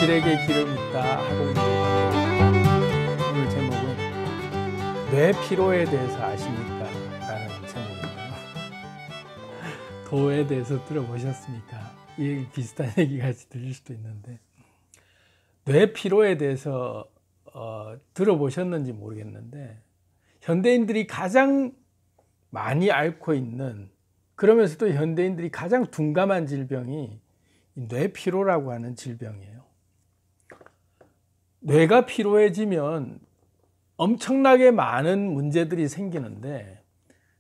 길에게 길을 묻다 하고 있는 오늘 제목은 뇌 피로에 대해서 아십니까? 라는 제목이에요. 도에 대해서 들어보셨습니까? 이 얘기 비슷한 얘기 같이 들릴 수도 있는데 뇌 피로에 대해서 들어보셨는지 모르겠는데 현대인들이 가장 많이 앓고 있는, 그러면서도 현대인들이 가장 둔감한 질병이 뇌피로라고 하는 질병이에요. 뇌가 피로해지면 엄청나게 많은 문제들이 생기는데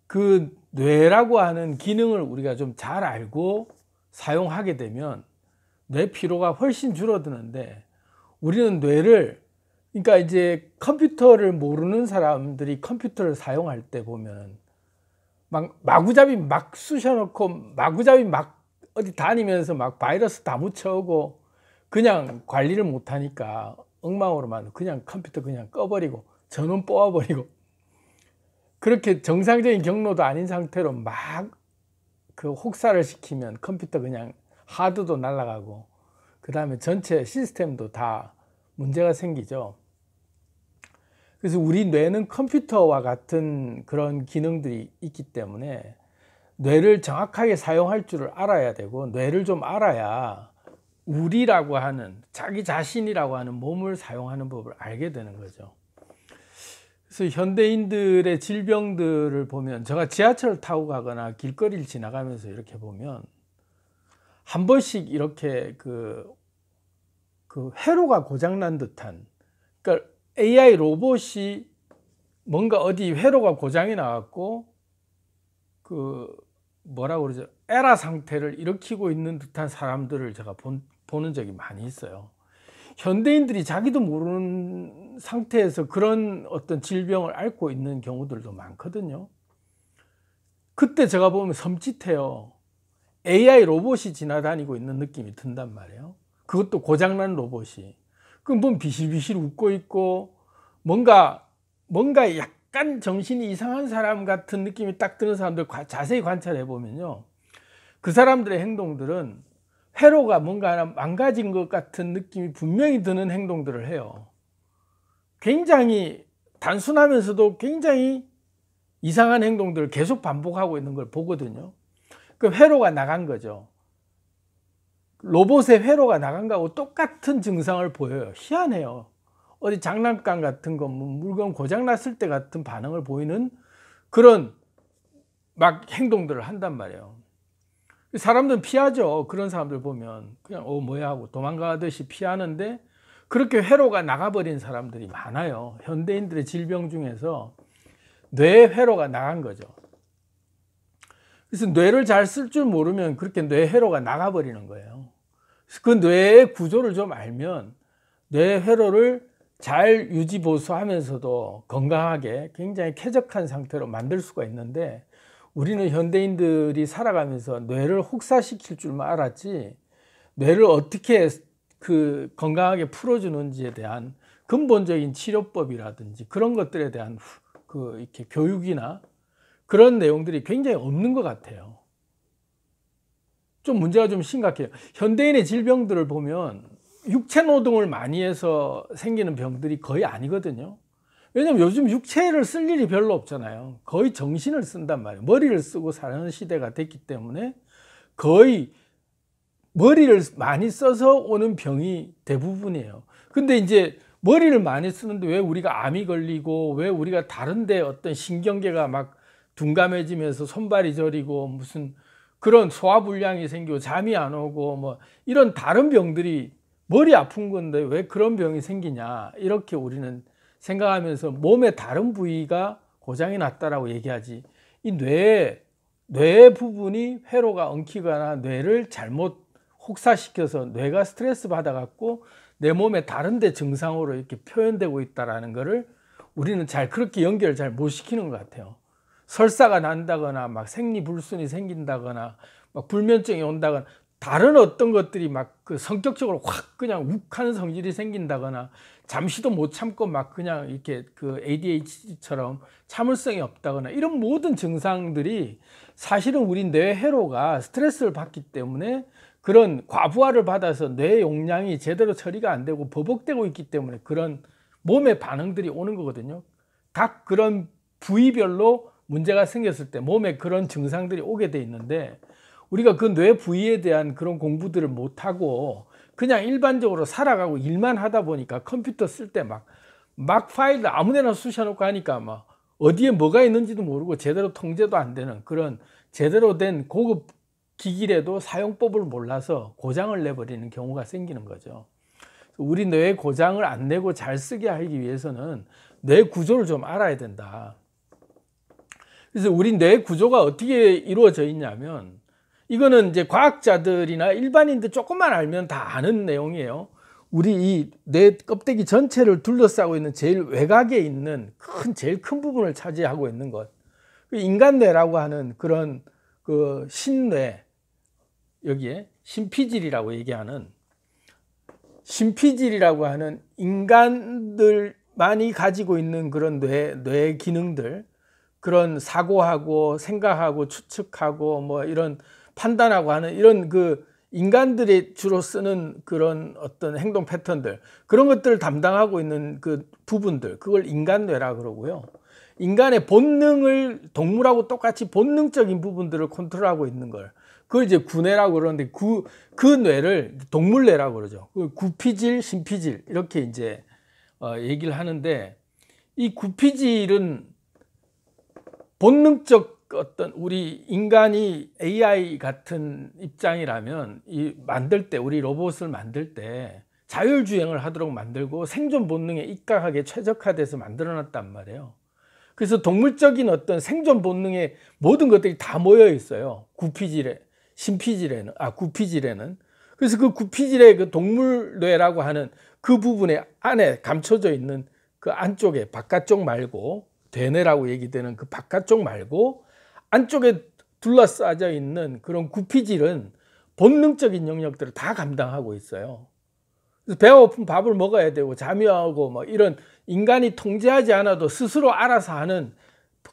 그 뇌라고 하는 기능을 우리가 좀 잘 알고 사용하게 되면 뇌 피로가 훨씬 줄어드는데, 우리는 뇌를, 그러니까 이제 컴퓨터를 모르는 사람들이 컴퓨터를 사용할 때 보면 막 마구잡이 막 쑤셔놓고 마구잡이 막 어디 다니면서 막 바이러스 다 묻혀오고 그냥 관리를 못하니까 엉망으로만 그냥 컴퓨터 그냥 꺼버리고 전원 뽑아버리고, 그렇게 정상적인 경로도 아닌 상태로 막 그 혹사를 시키면 컴퓨터 그냥 하드도 날아가고 그 다음에 전체 시스템도 다 문제가 생기죠. 그래서 우리 뇌는 컴퓨터와 같은 그런 기능들이 있기 때문에 뇌를 정확하게 사용할 줄을 알아야 되고, 뇌를 좀 알아야 우리라고 하는, 자기 자신이라고 하는 몸을 사용하는 법을 알게 되는 거죠. 그래서 현대인들의 질병들을 보면, 제가 지하철을 타고 가거나 길거리를 지나가면서 이렇게 보면 한 번씩 이렇게 그 회로가 고장난 듯한, 그러니까 AI 로봇이 뭔가 어디 회로가 고장이 나갖고 그 뭐라고 그러죠, 에라 상태를 일으키고 있는 듯한 사람들을 제가 보는 적이 많이 있어요. 현대인들이 자기도 모르는 상태에서 그런 어떤 질병을 앓고 있는 경우들도 많거든요. 그때 제가 보면 섬찟해요. AI 로봇이 지나다니고 있는 느낌이 든단 말이에요. 그것도 고장난 로봇이. 그럼 보면 비실비실 웃고 있고 뭔가 약간 정신이 이상한 사람 같은 느낌이 딱 드는 사람들 자세히 관찰해 보면요, 그 사람들의 행동들은 회로가 뭔가 하나 망가진 것 같은 느낌이 분명히 드는 행동들을 해요. 굉장히 단순하면서도 굉장히 이상한 행동들을 계속 반복하고 있는 걸 보거든요. 그 회로가 나간 거죠. 로봇의 회로가 나간 거하고 똑같은 증상을 보여요. 희한해요. 어디 장난감 같은 거, 물건 고장 났을 때 같은 반응을 보이는 그런 막 행동들을 한단 말이에요. 사람들은 피하죠. 그런 사람들 보면 그냥 뭐야 하고 도망가듯이 피하는데, 그렇게 회로가 나가버린 사람들이 많아요. 현대인들의 질병 중에서 뇌 회로가 나간 거죠. 그래서 뇌를 잘 쓸 줄 모르면 그렇게 뇌 회로가 나가버리는 거예요. 그 뇌의 구조를 좀 알면 뇌 회로를 잘 유지 보수하면서도 건강하게 굉장히 쾌적한 상태로 만들 수가 있는데, 우리는 현대인들이 살아가면서 뇌를 혹사시킬 줄만 알았지 뇌를 어떻게 그 건강하게 풀어주는지에 대한 근본적인 치료법이라든지 그런 것들에 대한 그 이렇게 교육이나 그런 내용들이 굉장히 없는 것 같아요. 좀 문제가 좀 심각해요. 현대인의 질병들을 보면 육체 노동을 많이 해서 생기는 병들이 거의 아니거든요. 왜냐면 요즘 육체를 쓸 일이 별로 없잖아요. 거의 정신을 쓴단 말이에요. 머리를 쓰고 사는 시대가 됐기 때문에 거의 머리를 많이 써서 오는 병이 대부분이에요. 근데 이제 머리를 많이 쓰는데 왜 우리가 암이 걸리고, 왜 우리가 다른데 어떤 신경계가 막 둔감해지면서 손발이 저리고 무슨 그런 소화불량이 생기고 잠이 안 오고 뭐 이런 다른 병들이, 머리 아픈 건데 왜 그런 병이 생기냐, 이렇게 우리는 생각하면서 몸의 다른 부위가 고장이 났다라고 얘기하지, 이 뇌 부분이 회로가 엉키거나 뇌를 잘못 혹사시켜서 뇌가 스트레스 받아갖고 내 몸의 다른 데 증상으로 이렇게 표현되고 있다라는 거를 우리는 그렇게 연결을 잘 못 시키는 것 같아요. 설사가 난다거나 막 생리불순이 생긴다거나 막 불면증이 온다거나 다른 어떤 것들이 막 그 성격적으로 확 그냥 욱하는 성질이 생긴다거나 잠시도 못 참고 막 그냥 이렇게 그 ADHD처럼 참을성이 없다거나, 이런 모든 증상들이 사실은 우리 뇌 회로가 스트레스를 받기 때문에 그런 과부하를 받아서 뇌 용량이 제대로 처리가 안 되고 버벅대고 있기 때문에 그런 몸의 반응들이 오는 거거든요. 각 그런 부위별로 문제가 생겼을 때 몸에 그런 증상들이 오게 돼 있는데, 우리가 그 뇌 부위에 대한 그런 공부들을 못하고 그냥 일반적으로 살아가고 일만 하다 보니까 컴퓨터 쓸 때 막 파일을 아무데나 쑤셔놓고 하니까 막 어디에 뭐가 있는지도 모르고 제대로 통제도 안 되는 그런 제대로 된 고급 기기라도 사용법을 몰라서 고장을 내버리는 경우가 생기는 거죠. 우리 뇌의 고장을 안 내고 잘 쓰게 하기 위해서는 뇌 구조를 좀 알아야 된다. 그래서 우리 뇌 구조가 어떻게 이루어져 있냐면, 이거는 이제 과학자들이나 일반인들 조금만 알면 다 아는 내용이에요. 우리 이 뇌 껍데기 전체를 둘러싸고 있는 제일 외곽에 있는 제일 큰 부분을 차지하고 있는 것, 인간뇌라고 하는 그런 그 신뇌, 여기에 심피질이라고 얘기하는 심피질이라고 하는 인간들만이 가지고 있는 그런 뇌 기능들, 그런 사고하고 생각하고 추측하고 뭐 이런 판단하고 하는 이런 그 인간들이 주로 쓰는 그런 어떤 행동 패턴들, 그런 것들을 담당하고 있는 그 부분들, 그걸 인간뇌라 그러고요. 인간의 본능을 동물하고 똑같이 본능적인 부분들을 컨트롤하고 있는 걸, 그걸 이제 구뇌라고 그러는데 그 뇌를 동물뇌라고 그러죠. 구피질, 심피질 이렇게 이제 얘기를 하는데, 이 구피질은 본능적 어떤 우리 인간이 AI 같은 입장이라면 이 만들 때, 우리 로봇을 만들 때 자율주행을 하도록 만들고 생존 본능에 입각하게 최적화돼서 만들어 놨단 말이에요. 그래서 동물적인 어떤 생존 본능에 모든 것들이 다 모여 있어요. 구피질에는. 그래서 그 구피질의 그 동물뇌라고 하는 그 부분에 안에 감춰져 있는 그 안쪽에, 바깥쪽 말고, 대뇌라고 얘기되는 그 바깥쪽 말고 안쪽에 둘러싸져 있는 그런 구피질은 본능적인 영역들을 다 감당하고 있어요. 그래서 배가 고픈 밥을 먹어야 되고 잠이 오고 뭐 이런 인간이 통제하지 않아도 스스로 알아서 하는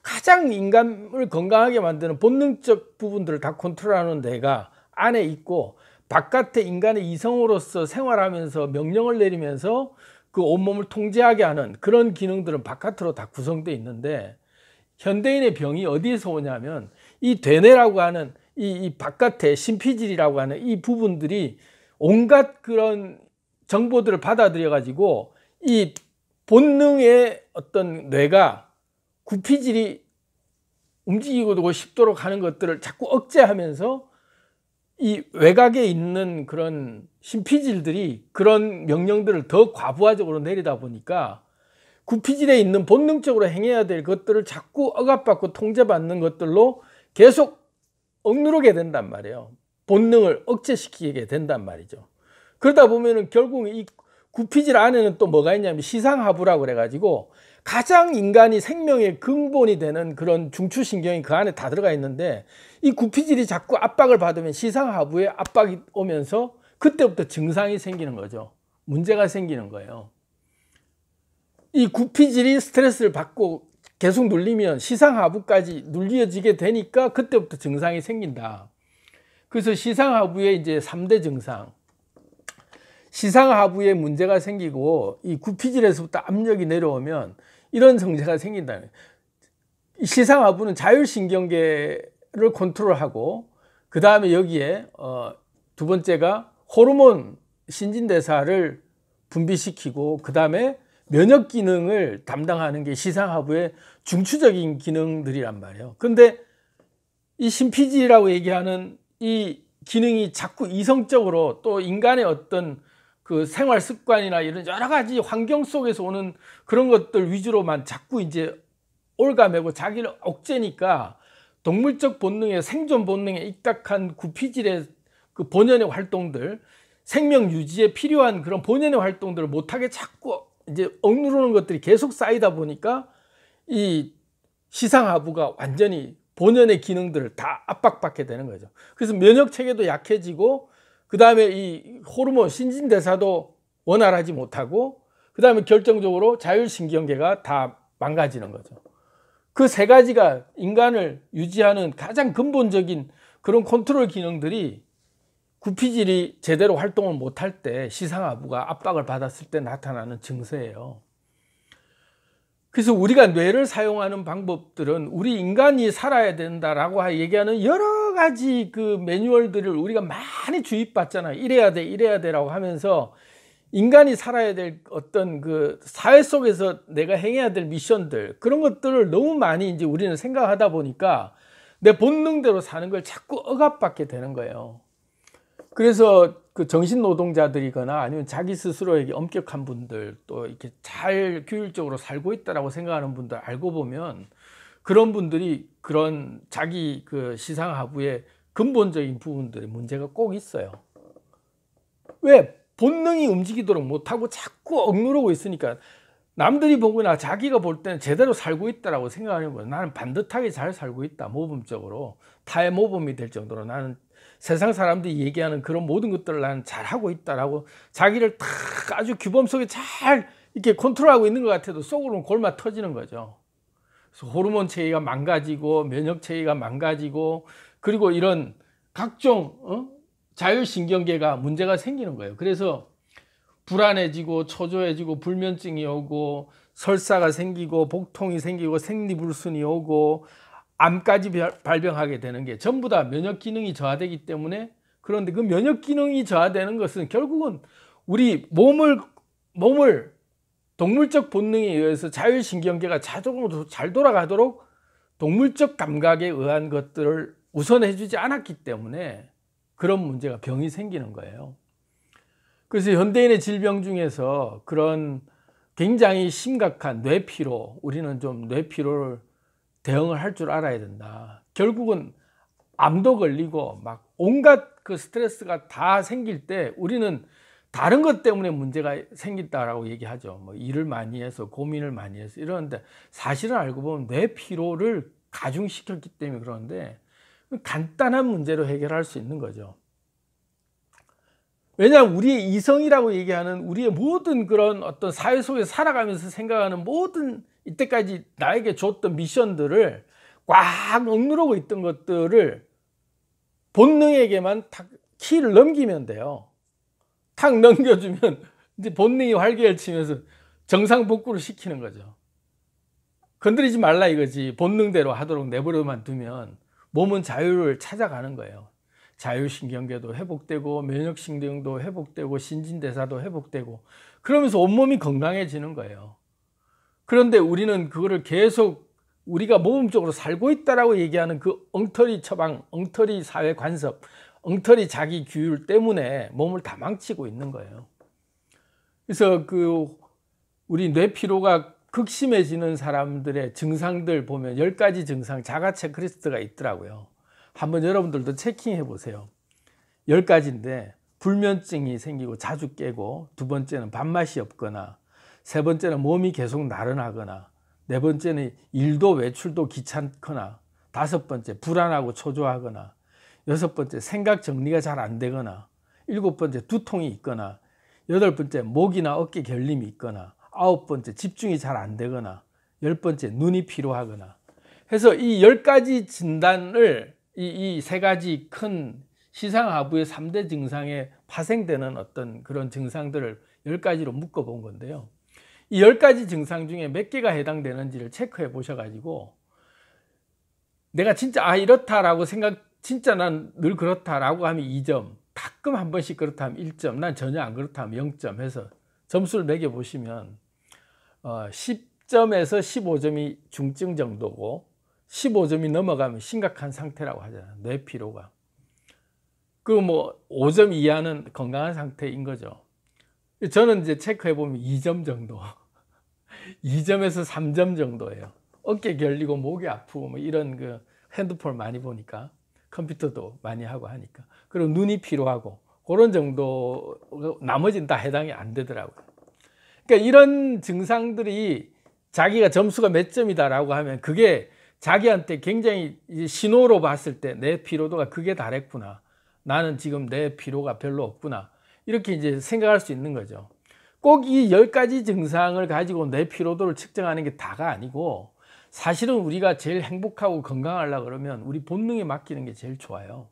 가장 인간을 건강하게 만드는 본능적 부분들을 다 컨트롤하는 뇌가 안에 있고, 바깥에 인간의 이성으로서 생활하면서 명령을 내리면서 그 온몸을 통제하게 하는 그런 기능들은 바깥으로 다 구성되어 있는데, 현대인의 병이 어디에서 오냐면 이 대뇌라고 하는 이 바깥에 심피질이라고 하는 이 부분들이 온갖 그런 정보들을 받아들여 가지고 이 본능의 어떤 뇌가 구피질이 움직이고 싶도록 하는 것들을 자꾸 억제하면서 이 외곽에 있는 그런 심피질들이 그런 명령들을 더 과부하적으로 내리다 보니까 구피질에 있는 본능적으로 행해야 될 것들을 자꾸 억압받고 통제받는 것들로 계속 억누르게 된단 말이에요. 본능을 억제시키게 된단 말이죠. 그러다 보면은 결국 이 구피질 안에는 또 뭐가 있냐면 시상하부라고 그래가지고 가장 인간이 생명의 근본이 되는 그런 중추신경이 그 안에 다 들어가 있는데, 이 구피질이 자꾸 압박을 받으면 시상하부에 압박이 오면서 그때부터 증상이 생기는 거죠. 문제가 생기는 거예요. 이 구피질이 스트레스를 받고 계속 눌리면 시상하부까지 눌려지게 되니까 그때부터 증상이 생긴다. 그래서 시상하부에 이제 3대 증상, 시상하부에 문제가 생기고 이 구피질에서부터 압력이 내려오면 이런 성제가 생긴다. 시상하부는 자율신경계를 컨트롤하고, 그 다음에 여기에 두 번째가 호르몬 신진대사를 분비시키고, 그 다음에 면역 기능을 담당하는 게 시상하부의 중추적인 기능들이란 말이에요. 근데 이 심피지라고 얘기하는 이 기능이 자꾸 이성적으로, 또 인간의 어떤 그 생활 습관이나 이런 여러 가지 환경 속에서 오는 그런 것들 위주로만 자꾸 이제 올가매고 자기를 억제니까 동물적 본능에, 생존 본능에 입각한 구피질의 그 본연의 활동들, 생명 유지에 필요한 그런 본연의 활동들을 못하게 자꾸 이제 억누르는 것들이 계속 쌓이다 보니까 이 시상하부가 완전히 본연의 기능들을 다 압박받게 되는 거죠. 그래서 면역 체계도 약해지고, 그 다음에 이 호르몬 신진대사도 원활하지 못하고, 그 다음에 결정적으로 자율신경계가 다 망가지는 거죠. 그 세 가지가 인간을 유지하는 가장 근본적인 그런 컨트롤 기능들이 구피질이 제대로 활동을 못할 때 시상하부가 압박을 받았을 때 나타나는 증세예요. 그래서 우리가 뇌를 사용하는 방법들은 우리 인간이 살아야 된다라고 얘기하는 여러 가지 그 매뉴얼들을 우리가 많이 주입받잖아요. 이래야 돼, 이래야 돼라고 하면서 인간이 살아야 될 어떤 그 사회 속에서 내가 행해야 될 미션들, 그런 것들을 너무 많이 이제 우리는 생각하다 보니까 내 본능대로 사는 걸 자꾸 억압받게 되는 거예요. 그래서 그 정신 노동자들이거나 아니면 자기 스스로에게 엄격한 분들, 또 이렇게 잘 규율적으로 살고 있다라고 생각하는 분들 알고 보면 그런 분들이 그런 자기 그 시상하부의 근본적인 부분들의 문제가 꼭 있어요. 왜? 본능이 움직이도록 못하고 자꾸 억누르고 있으니까. 남들이 보거나 자기가 볼 때는 제대로 살고 있다라고 생각하는 거예요. 나는 반듯하게 잘 살고 있다, 모범적으로. 타의 모범이 될 정도로 나는 세상 사람들이 얘기하는 그런 모든 것들을 나는 잘하고 있다라고 자기를 딱 아주 규범 속에 잘 이렇게 컨트롤하고 있는 것 같아도 속으로는 골마 터지는 거죠. 그래서 호르몬 체계가 망가지고 면역 체계가 망가지고 그리고 이런 각종 자율신경계가 문제가 생기는 거예요. 그래서 불안해지고 초조해지고 불면증이 오고 설사가 생기고 복통이 생기고 생리불순이 오고 암까지 발병하게 되는 게 전부 다 면역 기능이 저하되기 때문에. 그런데 그 면역 기능이 저하되는 것은 결국은 우리 몸을 동물적 본능에 의해서 자율신경계가 자동으로 잘 돌아가도록 동물적 감각에 의한 것들을 우선해 주지 않았기 때문에 그런 문제가 병이 생기는 거예요. 그래서 현대인의 질병 중에서 그런 굉장히 심각한 뇌피로, 우리는 좀 뇌피로를 대응을 할 줄 알아야 된다. 결국은 암도 걸리고 막 온갖 그 스트레스가 다 생길 때 우리는 다른 것 때문에 문제가 생긴다라고 얘기하죠. 뭐 일을 많이 해서 고민을 많이 해서 이러는데 사실은 알고 보면 뇌피로를 가중시켰기 때문에 그러는데 간단한 문제로 해결할 수 있는 거죠. 왜냐하면 우리의 이성이라고 얘기하는 우리의 모든 그런 어떤 사회 속에서 살아가면서 생각하는 모든 이때까지 나에게 줬던 미션들을 꽉 억누르고 있던 것들을 본능에게만 탁 키를 넘기면 돼요. 탁 넘겨주면 이제 본능이 활개를 치면서 정상복구를 시키는 거죠. 건드리지 말라 이거지. 본능대로 하도록 내버려만 두면 몸은 자유를 찾아가는 거예요. 자율신경계도 회복되고 면역신경도 회복되고 신진대사도 회복되고 그러면서 온몸이 건강해지는 거예요. 그런데 우리는 그거를 계속 우리가 모범적으로 살고 있다라고 얘기하는 그 엉터리 처방, 엉터리 사회 관습, 엉터리 자기 규율 때문에 몸을 다 망치고 있는 거예요. 그래서 그 우리 뇌피로가 극심해지는 사람들의 증상들 보면 10가지 증상 자가 체크리스트가 있더라고요. 한번 여러분들도 체킹해 보세요. 10가지인데 불면증이 생기고 자주 깨고, 두 번째는 밥맛이 없거나, 세 번째는 몸이 계속 나른하거나, 네 번째는 일도 외출도 귀찮거나, 다섯 번째 불안하고 초조하거나, 여섯 번째 생각 정리가 잘 안 되거나, 일곱 번째 두통이 있거나, 여덟 번째 목이나 어깨 결림이 있거나, 아홉 번째 집중이 잘 안 되거나, 열 번째 눈이 피로하거나 해서 이 10가지 진단을 이 세 가지 큰 시상하부의 3대 증상에 파생되는 어떤 그런 증상들을 10가지로 묶어 본 건데요. 이 10가지 증상 중에 몇 개가 해당되는지를 체크해 보셔가지고 내가 진짜 이렇다라고 진짜 난 늘 그렇다라고 하면 2점, 가끔 한 번씩 그렇다 하면 1점, 난 전혀 안 그렇다 하면 0점 해서 점수를 매겨 보시면 10점에서 15점이 중증 정도고 15점이 넘어가면 심각한 상태라고 하잖아요. 뇌피로가. 그 뭐 5점 이하는 건강한 상태인 거죠. 저는 이제 체크해 보면 2점 정도, 2점에서 3점 정도예요. 어깨 결리고 목이 아프고 뭐 이런 그 핸드폰 많이 보니까, 컴퓨터도 많이 하고 하니까, 그리고 눈이 피로하고 그런 정도, 나머지는 다 해당이 안 되더라고요. 그러니까 이런 증상들이 자기가 점수가 몇 점이다라고 하면 그게 자기한테 굉장히 신호로 봤을 때 내 피로도가 극에 달했구나, 나는 지금 내 피로가 별로 없구나, 이렇게 이제 생각할 수 있는 거죠. 꼭 이 10가지 증상을 가지고 내 피로도를 측정하는 게 다가 아니고, 사실은 우리가 제일 행복하고 건강하려고 그러면 우리 본능에 맡기는 게 제일 좋아요.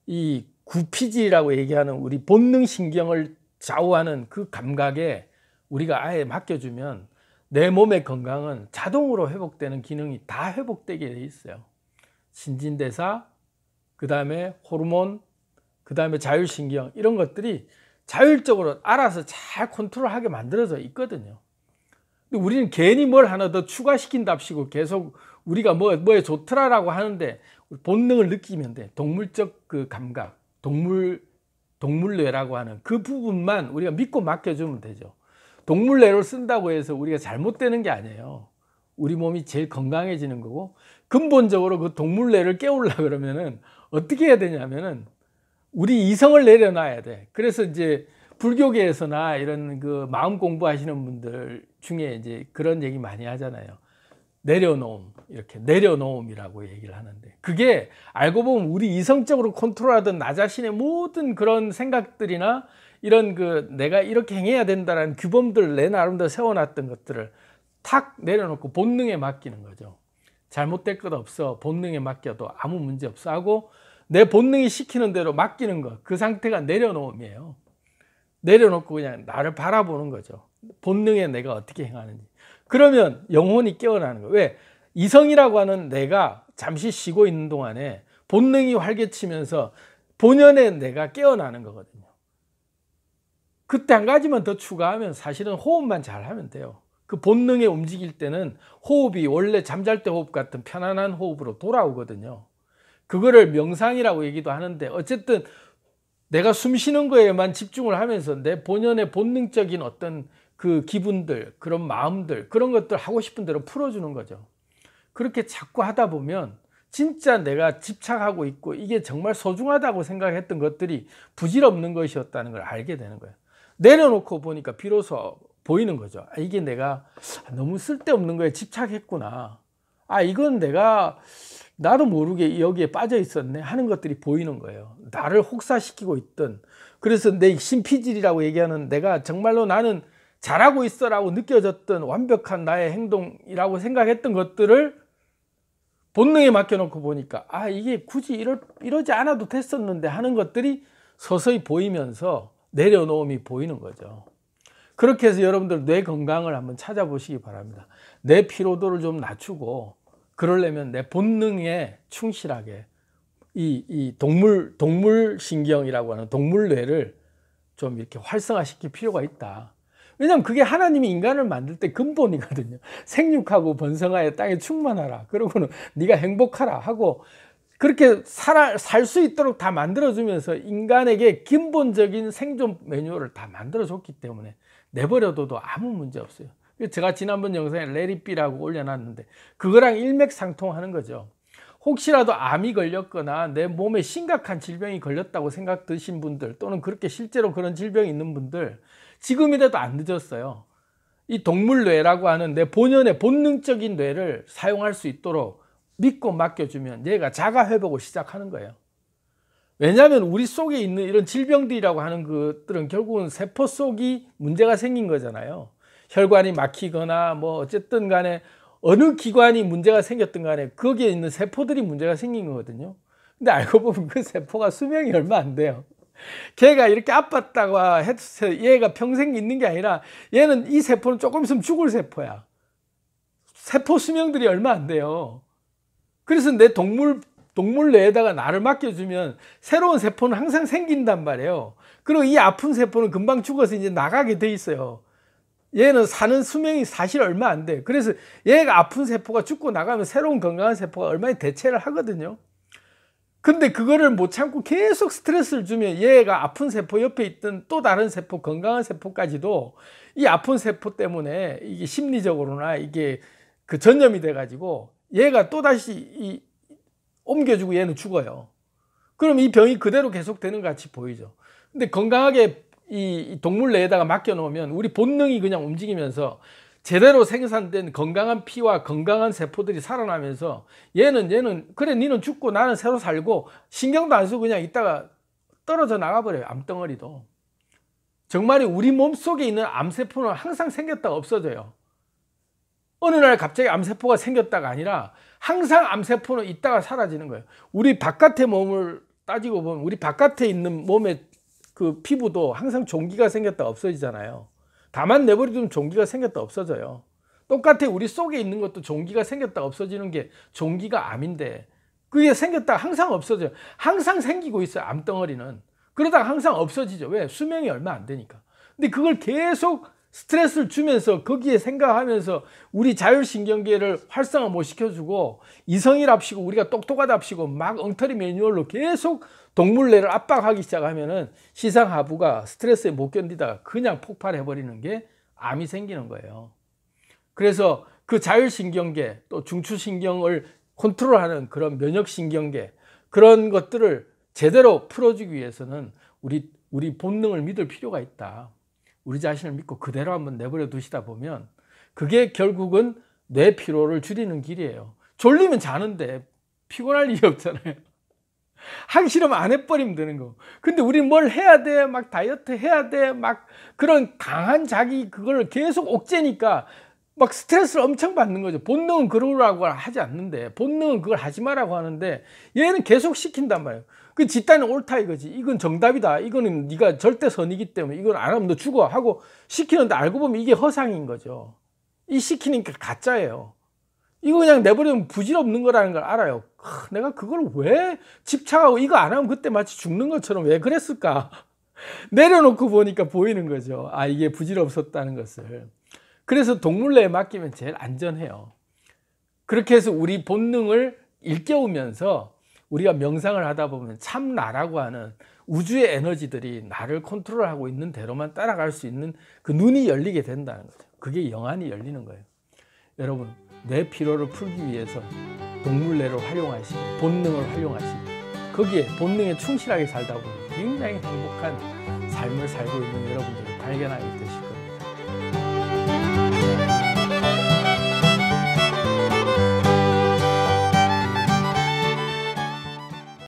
이 구피질이라고 얘기하는 우리 본능 신경을 좌우하는 그 감각에 우리가 아예 맡겨주면 내 몸의 건강은 자동으로 회복되는 기능이 다 회복되게 돼 있어요. 신진대사, 그 다음에 호르몬, 그 다음에 자율신경, 이런 것들이 자율적으로 알아서 잘 컨트롤하게 만들어져 있거든요. 근데 우리는 괜히 뭘 하나 더 추가시킨답시고 계속 우리가 뭐에 좋더라라고 하는데 본능을 느끼면 돼. 동물적 그 감각, 동물뇌라고 하는 그 부분만 우리가 믿고 맡겨주면 되죠. 동물뇌를 쓴다고 해서 우리가 잘못되는 게 아니에요. 우리 몸이 제일 건강해지는 거고, 근본적으로 그 동물뇌를 깨우려고 그러면은 어떻게 해야 되냐면은 우리 이성을 내려놔야 돼. 그래서 이제 불교계에서나 이런 그 마음 공부하시는 분들 중에 이제 그런 얘기 많이 하잖아요. 내려놓음, 이렇게 내려놓음이라고 얘기를 하는데, 그게 알고 보면 우리 이성적으로 컨트롤하던 나 자신의 모든 그런 생각들이나 이런 그 내가 이렇게 행해야 된다라는 규범들, 내 나름대로 세워놨던 것들을 탁 내려놓고 본능에 맡기는 거죠. 잘못될 것 없어, 본능에 맡겨도 아무 문제 없어 하고 내 본능이 시키는 대로 맡기는 것, 그 상태가 내려놓음이에요. 내려놓고 그냥 나를 바라보는 거죠. 본능에 내가 어떻게 행하는지. 그러면 영혼이 깨어나는 거예요. 왜? 이성이라고 하는 내가 잠시 쉬고 있는 동안에 본능이 활개치면서 본연의 내가 깨어나는 거거든요. 그때 한 가지만 더 추가하면 사실은 호흡만 잘하면 돼요. 그 본능에 움직일 때는 호흡이 원래 잠잘 때 호흡 같은 편안한 호흡으로 돌아오거든요. 그거를 명상이라고 얘기도 하는데, 어쨌든 내가 숨 쉬는 거에만 집중을 하면서 내 본연의 본능적인 어떤 그 기분들, 그런 마음들, 그런 것들 하고 싶은 대로 풀어주는 거죠. 그렇게 자꾸 하다 보면 진짜 내가 집착하고 있고 이게 정말 소중하다고 생각했던 것들이 부질없는 것이었다는 걸 알게 되는 거예요. 내려놓고 보니까 비로소 보이는 거죠. 아, 이게 내가 너무 쓸데없는 거에 집착했구나. 아, 이건 내가 나도 모르게 여기에 빠져 있었네 하는 것들이 보이는 거예요. 나를 혹사시키고 있던, 그래서 내 신피질이라고 얘기하는 내가 정말로 나는 잘하고 있어라고 느껴졌던 완벽한 나의 행동이라고 생각했던 것들을 본능에 맡겨놓고 보니까 아, 이게 굳이 이러지 않아도 됐었는데 하는 것들이 서서히 보이면서 내려놓음이 보이는 거죠. 그렇게 해서 여러분들 뇌 건강을 한번 찾아보시기 바랍니다. 내 피로도를 좀 낮추고, 그러려면 내 본능에 충실하게 이 동물신경이라고 하는 동물뇌를 좀 이렇게 활성화시킬 필요가 있다. 왜냐하면 그게 하나님이 인간을 만들 때 근본이거든요. 생육하고 번성하여 땅에 충만하라. 그러고는 네가 행복하라 하고 그렇게 살 수 있도록 다 만들어주면서 인간에게 근본적인 생존 매뉴얼을 다 만들어줬기 때문에 내버려둬도 아무 문제 없어요. 제가 지난번 영상에 레리비라고 올려놨는데 그거랑 일맥상통하는 거죠. 혹시라도 암이 걸렸거나 내 몸에 심각한 질병이 걸렸다고 생각 드신 분들, 또는 그렇게 실제로 그런 질병이 있는 분들, 지금이라도 안 늦었어요. 이 동물뇌라고 하는 내 본연의 본능적인 뇌를 사용할 수 있도록 믿고 맡겨주면 얘가 자가 회복을 시작하는 거예요. 왜냐하면 우리 속에 있는 이런 질병들이라고 하는 것들은 결국은 세포 속이 문제가 생긴 거잖아요. 혈관이 막히거나 뭐 어쨌든 간에 어느 기관이 문제가 생겼든 간에 거기에 있는 세포들이 문제가 생긴 거거든요. 근데 알고 보면 그 세포가 수명이 얼마 안 돼요. 걔가 이렇게 아팠다고 해서 얘가 평생 있는 게 아니라 얘는, 이 세포는 조금 있으면 죽을 세포야. 세포 수명들이 얼마 안 돼요. 그래서 내 동물뇌에다가 나를 맡겨주면 새로운 세포는 항상 생긴단 말이에요. 그리고 이 아픈 세포는 금방 죽어서 이제 나가게 돼 있어요. 얘는 사는 수명이 사실 얼마 안 돼. 그래서 얘가 아픈 세포가 죽고 나가면 새로운 건강한 세포가 얼마나 대체를 하거든요. 근데 그거를 못 참고 계속 스트레스를 주면 얘가 아픈 세포 옆에 있던 또 다른 세포, 건강한 세포까지도 이 아픈 세포 때문에 이게 심리적으로나 이게 그 전염이 돼가지고 얘가 또다시 옮겨주고 얘는 죽어요. 그럼 이 병이 그대로 계속되는 것 같이 보이죠. 근데 건강하게 이 동물뇌에다가 맡겨놓으면 우리 본능이 그냥 움직이면서 제대로 생산된 건강한 피와 건강한 세포들이 살아나면서 얘는 그래 니는 죽고 나는 새로 살고 신경도 안 쓰고 그냥 있다가 떨어져 나가버려요. 암덩어리도. 정말 우리 몸속에 있는 암세포는 항상 생겼다가 없어져요. 어느 날 갑자기 암세포가 생겼다가 아니라 항상 암세포는 있다가 사라지는 거예요. 우리 바깥의 몸을 따지고 보면 우리 바깥에 있는 몸의 그 피부도 항상 종기가 생겼다 없어지잖아요. 다만 내버려두면 종기가 생겼다 없어져요. 똑같아 우리 속에 있는 것도 종기가 생겼다 없어지는 게 종기가 암인데 그게 생겼다 항상 없어져요. 항상 생기고 있어요. 암덩어리는. 그러다가 항상 없어지죠. 왜? 수명이 얼마 안 되니까. 근데 그걸 계속 스트레스를 주면서 거기에 생각하면서 우리 자율신경계를 활성화 못 시켜주고 이성이랍시고 우리가 똑똑하답시고 막 엉터리 매뉴얼로 계속 동물뇌를 압박하기 시작하면은 시상하부가 스트레스에 못 견디다가 그냥 폭발해버리는 게 암이 생기는 거예요. 그래서 그 자율신경계 또 중추신경을 컨트롤하는 그런 면역신경계 그런 것들을 제대로 풀어주기 위해서는 우리 본능을 믿을 필요가 있다. 우리 자신을 믿고 그대로 한번 내버려 두시다 보면 그게 결국은 뇌 피로를 줄이는 길이에요. 졸리면 자는데 피곤할 일이 없잖아요. 하기 싫으면 안 해버리면 되는 거. 근데 우리는 뭘 해야 돼? 막 다이어트 해야 돼? 막 그런 강한 자기 그걸 계속 옥죄니까 막 스트레스를 엄청 받는 거죠. 본능은 그러라고 하지 않는데 본능은 그걸 하지 마라고 하는데 얘는 계속 시킨단 말이에요. 그 집단은 옳다 이거지. 이건 정답이다. 이거는 네가 절대 선이기 때문에 이건 안 하면 너 죽어 하고 시키는데 알고 보면 이게 허상인 거죠. 이 시키니까 가짜예요. 이거 그냥 내버리면 부질없는 거라는 걸 알아요. 내가 그걸 왜 집착하고 이거 안 하면 그때 마치 죽는 것처럼 왜 그랬을까? 내려놓고 보니까 보이는 거죠. 아, 이게 부질없었다는 것을. 그래서 동물내에 맡기면 제일 안전해요. 그렇게 해서 우리 본능을 일깨우면서 우리가 명상을 하다 보면 참 나라고 하는 우주의 에너지들이 나를 컨트롤하고 있는 대로만 따라갈 수 있는 그 눈이 열리게 된다는 거죠. 그게 영안이 열리는 거예요. 여러분, 뇌 피로를 풀기 위해서 동물뇌를 활용하시고 본능을 하시고 거기에 본능에 충실하게 살다 보면 굉장히 행복한 삶을 살고 있는 여러분들을 발견하게 되시고